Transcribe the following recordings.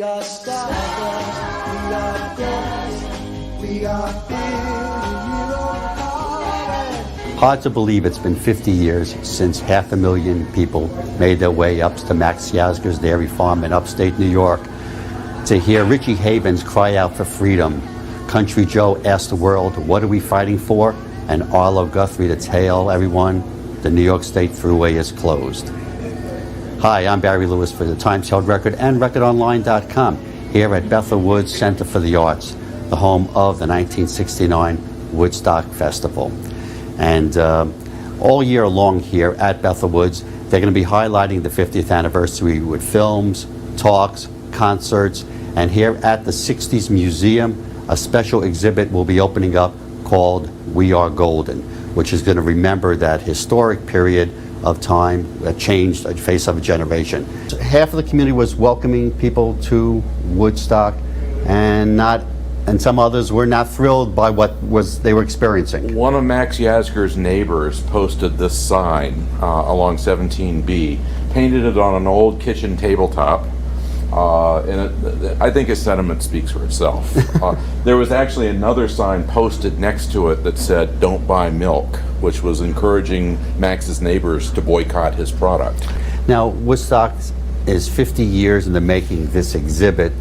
are stardust, we are dust, we are Hard to believe it's been 50 years since 500,000 people made their way up to Max Yasgur's dairy farm in upstate New York to hear Richie Havens cry out for freedom. Country Joe asked the world, what are we fighting for? And Arlo Guthrie to tell everyone, the New York State Thruway is closed. Hi, I'm Barry Lewis for the Times Held Record and recordonline.com here at Bethel Woods Center for the Arts, the home of the 1969 Woodstock Festival. And all year long here at Bethel Woods, they're going to be highlighting the 50th anniversary with films, talks, concerts, and here at the 60s Museum, a special exhibit will be opening up called We Are Golden, which is going to remember that historic period of time that changed the face of a generation. Half of the community was welcoming people to Woodstock, and some others were not thrilled by what they were experiencing. One of Max Yasgur's neighbors posted this sign along 17B, painted it on an old kitchen tabletop, and I think his sentiment speaks for itself. There was actually another sign posted next to it that said, "Don't buy milk," which was encouraging Max's neighbors to boycott his product. Now, Woodstock is 50 years in the making, this exhibit,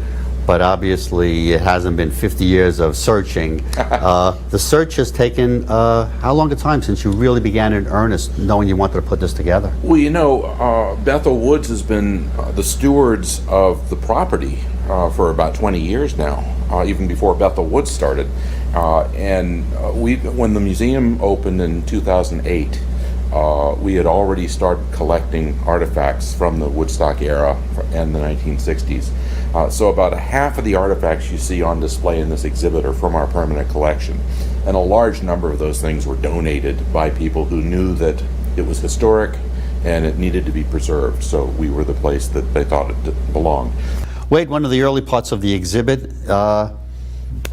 but obviously it hasn't been 50 years of searching. The search has taken how long a time since you really began in earnest, knowing you wanted to put this together? Well, you know, Bethel Woods has been the stewards of the property for about 20 years now, even before Bethel Woods started. When the museum opened in 2008, we had already started collecting artifacts from the Woodstock era and the 1960s. So about a half of the artifacts you see on display in this exhibit are from our permanent collection. And a large number of those things were donated by people who knew that it was historic and it needed to be preserved. So we were the place that they thought it belonged. Wade, one of the early parts of the exhibit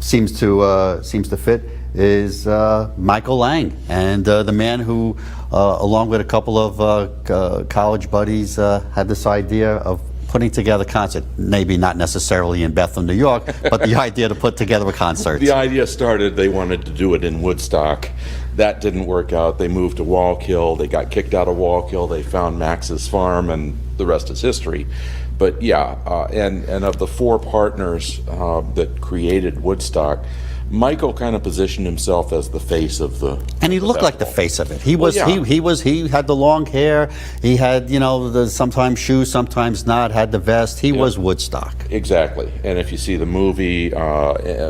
seems to fit is Michael Lang, and the man who, along with a couple of college buddies, had this idea of putting together a concert, maybe not necessarily in Bethel, New York, but the idea to put together a concert. The idea started, they wanted to do it in Woodstock. That didn't work out. They moved to Wallkill. They got kicked out of Wallkill. They found Max's farm, and the rest is history. But yeah, and of the four partners that created Woodstock, Michael kind of positioned himself as the face of the and he looked like the face of it. He had the long hair, he had, you know, the sometimes shoes, sometimes not, had the vest. He was Woodstock. Exactly. And if you see the movie,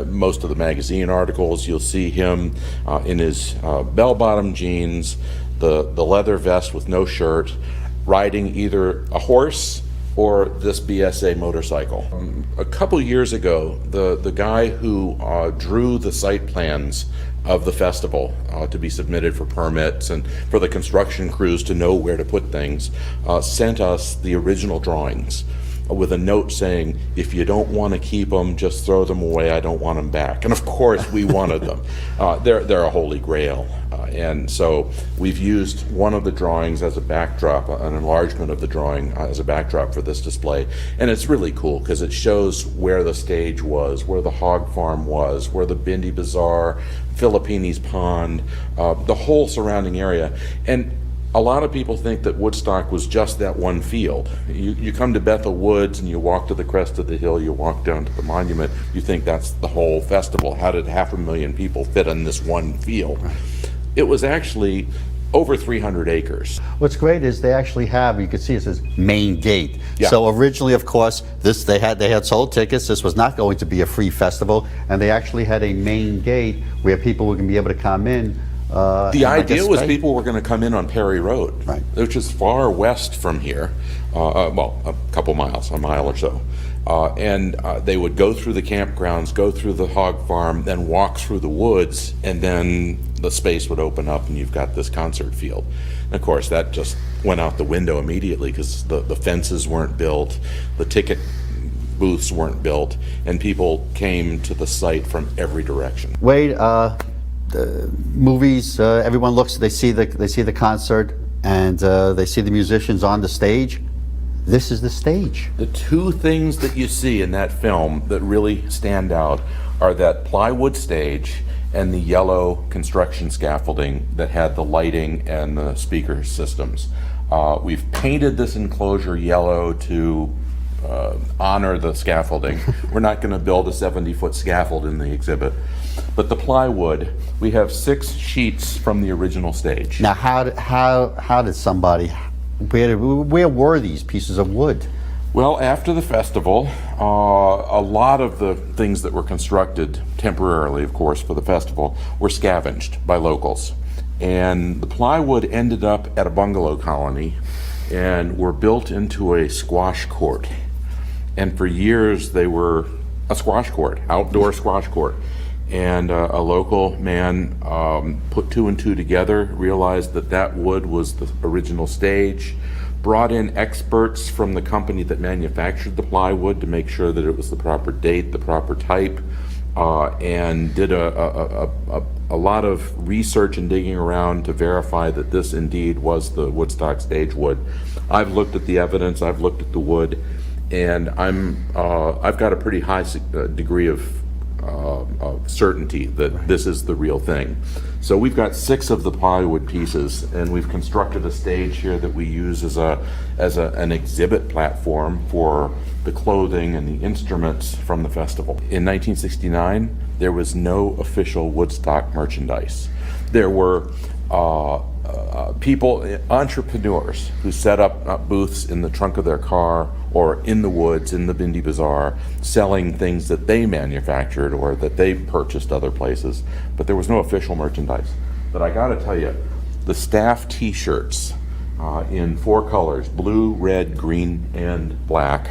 most of the magazine articles, you'll see him in his bell-bottom jeans, the leather vest with no shirt, riding either a horse or this BSA motorcycle. A couple years ago, the guy who drew the site plans of the festival to be submitted for permits and for the construction crews to know where to put things, sent us the original drawings with a note saying, if you don't want to keep them, just throw them away, I don't want them back. And of course we wanted them. They're a holy grail. And so we've used one of the drawings as a backdrop, an enlargement of the drawing as a backdrop for this display. And it's really cool because it shows where the stage was, where the hog farm was, where the Bindi Bazaar, Filippini's Pond, the whole surrounding area. And a lot of people think that Woodstock was just that one field. You come to Bethel Woods and you walk to the crest of the hill, you walk down to the monument, you think that's the whole festival. How did 500,000 people fit in this one field? It was actually over 300 acres. What's great is they actually have, you can see it says main gate. Yeah. So originally, of course, they had sold tickets. This was not going to be a free festival, and they actually had a main gate where people were going to be able to come in. The idea was people were going to come in on Perry Road, right, which is far west from here, well, a couple miles, a mile or so. And they would go through the campgrounds, go through the hog farm, then walk through the woods, and then the space would open up and you've got this concert field. And of course, that just went out the window immediately because the fences weren't built, the ticket booths weren't built, and people came to the site from every direction. Wade, the movies, everyone looks, they see the concert, and they see the musicians on the stage. This is the stage. The two things that you see in that film that really stand out are that plywood stage and the yellow construction scaffolding that had the lighting and the speaker systems. We've painted this enclosure yellow to honor the scaffolding. We're not going to build a 70-foot scaffold in the exhibit. But the plywood, we have 6 sheets from the original stage. Now, how did somebody, where were these pieces of wood? Well, after the festival, a lot of the things that were constructed temporarily, of course, for the festival, were scavenged by locals. And the plywood ended up at a bungalow colony and were built into a squash court. And for years, they were a squash court, outdoor squash court. And a local man put 2 and 2 together, realized that that wood was the original stage, brought in experts from the company that manufactured the plywood to make sure that it was the proper date, the proper type, and did a lot of research and digging around to verify that this indeed was the Woodstock stage wood. I've looked at the evidence, I've looked at the wood, and I've got a pretty high degree of certainty that this is the real thing. So we've got 6 of the plywood pieces, and we've constructed a stage here that we use as an exhibit platform for the clothing and the instruments from the festival. In 1969, there was no official Woodstock merchandise. There were people, entrepreneurs, who set up booths in the trunk of their car or in the woods, in the Bindi Bazaar, selling things that they manufactured or that they purchased other places, but there was no official merchandise. But I gotta tell you, the staff t-shirts in 4 colors, blue, red, green, and black.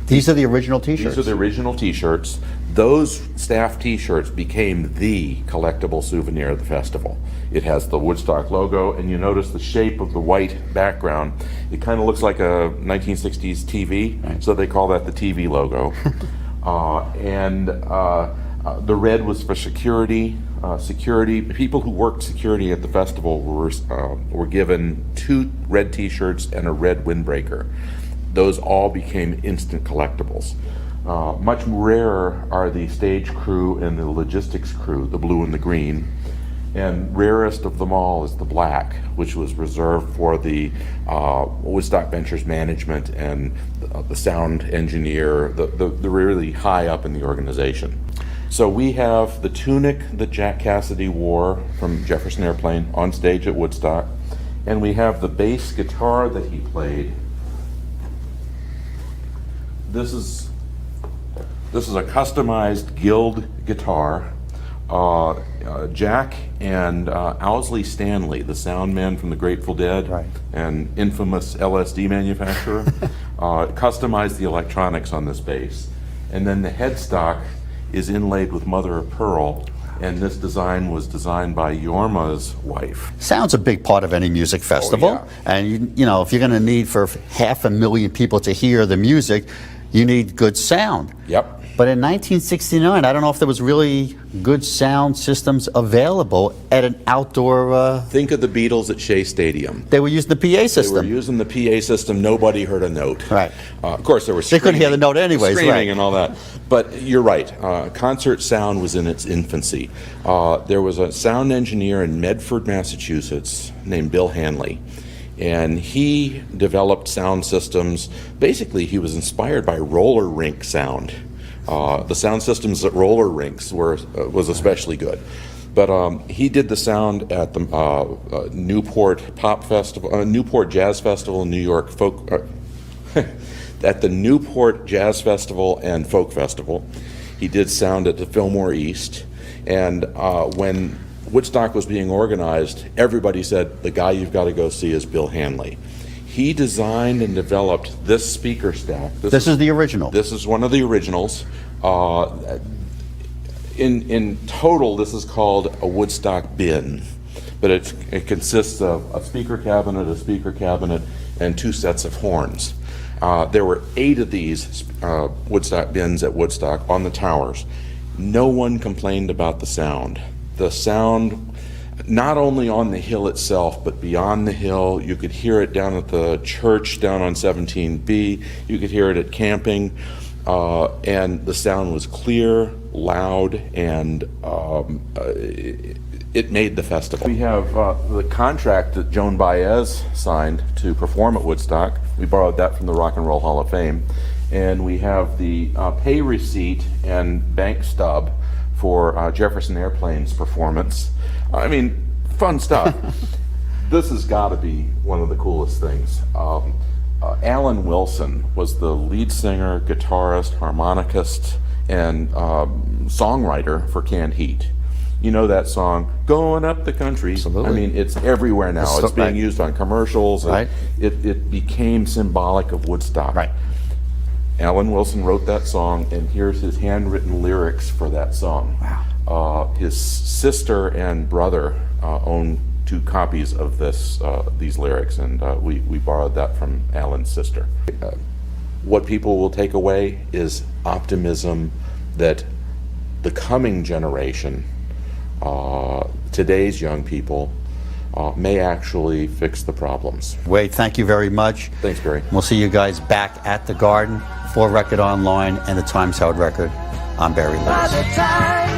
These are the original t-shirts? These are the original t-shirts. Those staff t-shirts became the collectible souvenir of the festival. It has the Woodstock logo, and you notice the shape of the white background. It kind of looks like a 1960s TV, right. So they call that the TV logo. The red was for security. People who worked security at the festival were given 2 red t-shirts and a red windbreaker. Those all became instant collectibles. Much rarer are the stage crew and the logistics crew, the blue and the green. And rarest of them all is the black, which was reserved for the Woodstock Ventures management and the sound engineer, the really high up in the organization. So we have the tunic that Jack Cassidy wore from Jefferson Airplane on stage at Woodstock, and we have the bass guitar that he played. This is a customized Guild guitar. Jack and Owsley Stanley, the sound man from the Grateful Dead, right, and infamous LSD manufacturer, customized the electronics on this bass. And then the headstock is inlaid with mother of pearl, and this design was designed by Yorma's wife. Sound's a big part of any music festival. Oh, yeah. And you know, if you're going to need for 500,000 people to hear the music, you need good sound. Yep. But in 1969, I don't know if there was really good sound systems available at an outdoor... Think of the Beatles at Shea Stadium. They were using the PA system. They were using the PA system. Nobody heard a note. Right. Of course, there was They couldn't hear the note anyways, screaming right, and all that. But you're right. Concert sound was in its infancy. There was a sound engineer in Medford, Massachusetts, named Bill Hanley. And he developed sound systems. Basically, he was inspired by roller rink sound. The sound systems at roller rinks was especially good. But he did the sound at the Newport Pop Festival, Newport Jazz Festival in New York, at the Newport Jazz Festival and Folk Festival. He did sound at the Fillmore East. And when Woodstock was being organized, everybody said, the guy you've got to go see is Bill Hanley. He designed and developed this speaker stack. This is the original. This is one of the originals. In total, this is called a Woodstock bin, but it consists of a speaker cabinet, and 2 sets of horns. There were 8 of these Woodstock bins at Woodstock on the towers. No one complained about the sound. The sound, not only on the hill itself, but beyond the hill. You could hear it down at the church down on 17B. You could hear it at camping. And the sound was clear, loud, and it made the festival. We have the contract that Joan Baez signed to perform at Woodstock. We borrowed that from the Rock and Roll Hall of Fame. And we have the pay receipt and bank stub for Jefferson Airplane's performance. I mean, fun stuff. This has got to be one of the coolest things. Alan Wilson was the lead singer, guitarist, harmonicist, and songwriter for Canned Heat. You know that song, Going Up the Country. Absolutely. I mean, it's everywhere now. It's being used on commercials. And Right. It became symbolic of Woodstock. Right. Alan Wilson wrote that song, and here's his handwritten lyrics for that song. Wow. His sister and brother own 2 copies of these lyrics, and we borrowed that from Alan's sister. What people will take away is optimism that the coming generation, today's young people, may actually fix the problems. Wade, thank you very much. Thanks, Barry. We'll see you guys back at the Garden for Record Online and the Times Held Record. I'm Barry Lewis. By the time